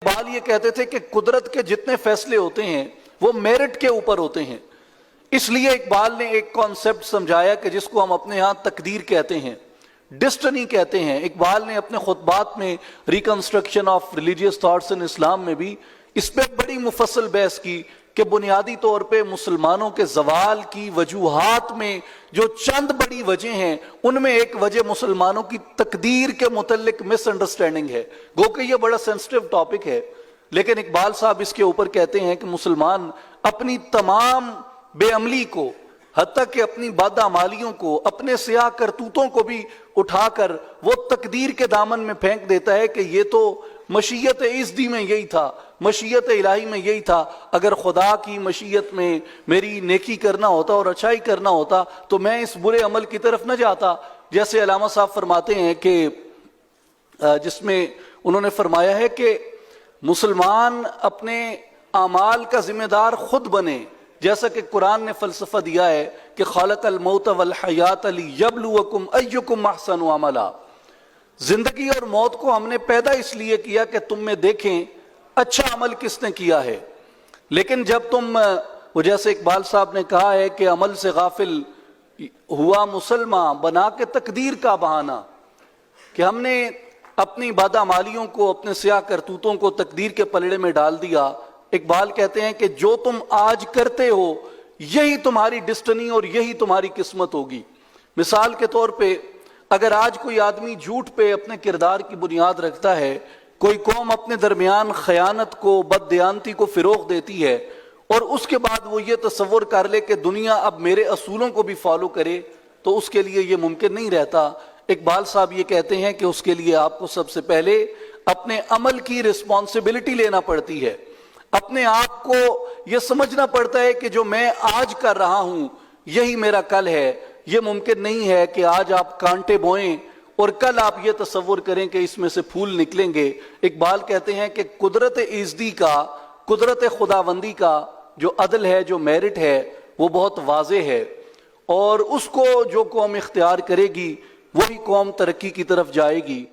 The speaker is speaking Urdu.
اقبال یہ کہتے تھے کہ قدرت کے جتنے فیصلے ہوتے ہیں وہ میرٹ کے اوپر ہوتے ہیں. اس لیے اقبال نے ایک کانسیپٹ سمجھایا کہ جس کو ہم اپنے ہاں تقدیر کہتے ہیں، ڈسٹنی کہتے ہیں. اقبال نے اپنے خطبات میں reconstruction of religious thoughts in Islam میں بھی اس پہ بڑی مفصل بحث کی کہ بنیادی طور پہ مسلمانوں کے زوال کی وجوہات میں جو چند بڑی وجہ ہیں، ان میں ایک وجہ مسلمانوں کی تقدیر کے متعلق مس انڈرسٹینڈنگ ہے. گو کہ یہ بڑا سینسٹیو ٹاپک ہے، لیکن اقبال صاحب اس کے اوپر کہتے ہیں کہ مسلمان اپنی تمام بے عملی کو، حتیٰ کہ اپنی بدعمالیوں کو، اپنے سیاہ کرتوتوں کو بھی اٹھا کر وہ تقدیر کے دامن میں پھینک دیتا ہے کہ یہ تو مشیت ازدی میں یہی تھا، مشیت الہی میں یہی تھا. اگر خدا کی مشیت میں میری نیکی کرنا ہوتا اور اچھائی کرنا ہوتا تو میں اس برے عمل کی طرف نہ جاتا. جیسے علامہ صاحب فرماتے ہیں کہ جس میں انہوں نے فرمایا ہے کہ مسلمان اپنے اعمال کا ذمہ دار خود بنے، جیسا کہ قرآن نے فلسفہ دیا ہے کہ خالق الموت والحیات لیبلوکم ایکم احسن عملا. زندگی اور موت کو ہم نے پیدا اس لیے کیا کہ تم میں دیکھیں اچھا عمل کس نے کیا ہے. لیکن جب تم وہ جیسے اقبال صاحب نے کہا ہے کہ عمل سے غافل ہوا مسلمان بنا کے تقدیر کا بہانہ، کہ ہم نے اپنی بدعمالیوں کو، اپنے سیاہ کرتوتوں کو تقدیر کے پلڑے میں ڈال دیا. اقبال کہتے ہیں کہ جو تم آج کرتے ہو یہی تمہاری ڈسٹنی اور یہی تمہاری قسمت ہوگی. مثال کے طور پہ اگر آج کوئی آدمی جھوٹ پہ اپنے کردار کی بنیاد رکھتا ہے، کوئی قوم اپنے درمیان خیانت کو، بددیانتی کو فروغ دیتی ہے، اور اس کے بعد وہ یہ تصور کر لے کہ دنیا اب میرے اصولوں کو بھی فالو کرے، تو اس کے لیے یہ ممکن نہیں رہتا. اقبال صاحب یہ کہتے ہیں کہ اس کے لیے آپ کو سب سے پہلے اپنے عمل کی رسپانسبلٹی لینا پڑتی ہے. اپنے آپ کو یہ سمجھنا پڑتا ہے کہ جو میں آج کر رہا ہوں یہی میرا کل ہے. یہ ممکن نہیں ہے کہ آج آپ کانٹے بوئیں اور کل آپ یہ تصور کریں کہ اس میں سے پھول نکلیں گے. اقبال کہتے ہیں کہ قدرت ازدی کا، قدرت خداوندی کا جو عدل ہے، جو میرٹ ہے، وہ بہت واضح ہے، اور اس کو جو قوم اختیار کرے گی وہی قوم ترقی کی طرف جائے گی.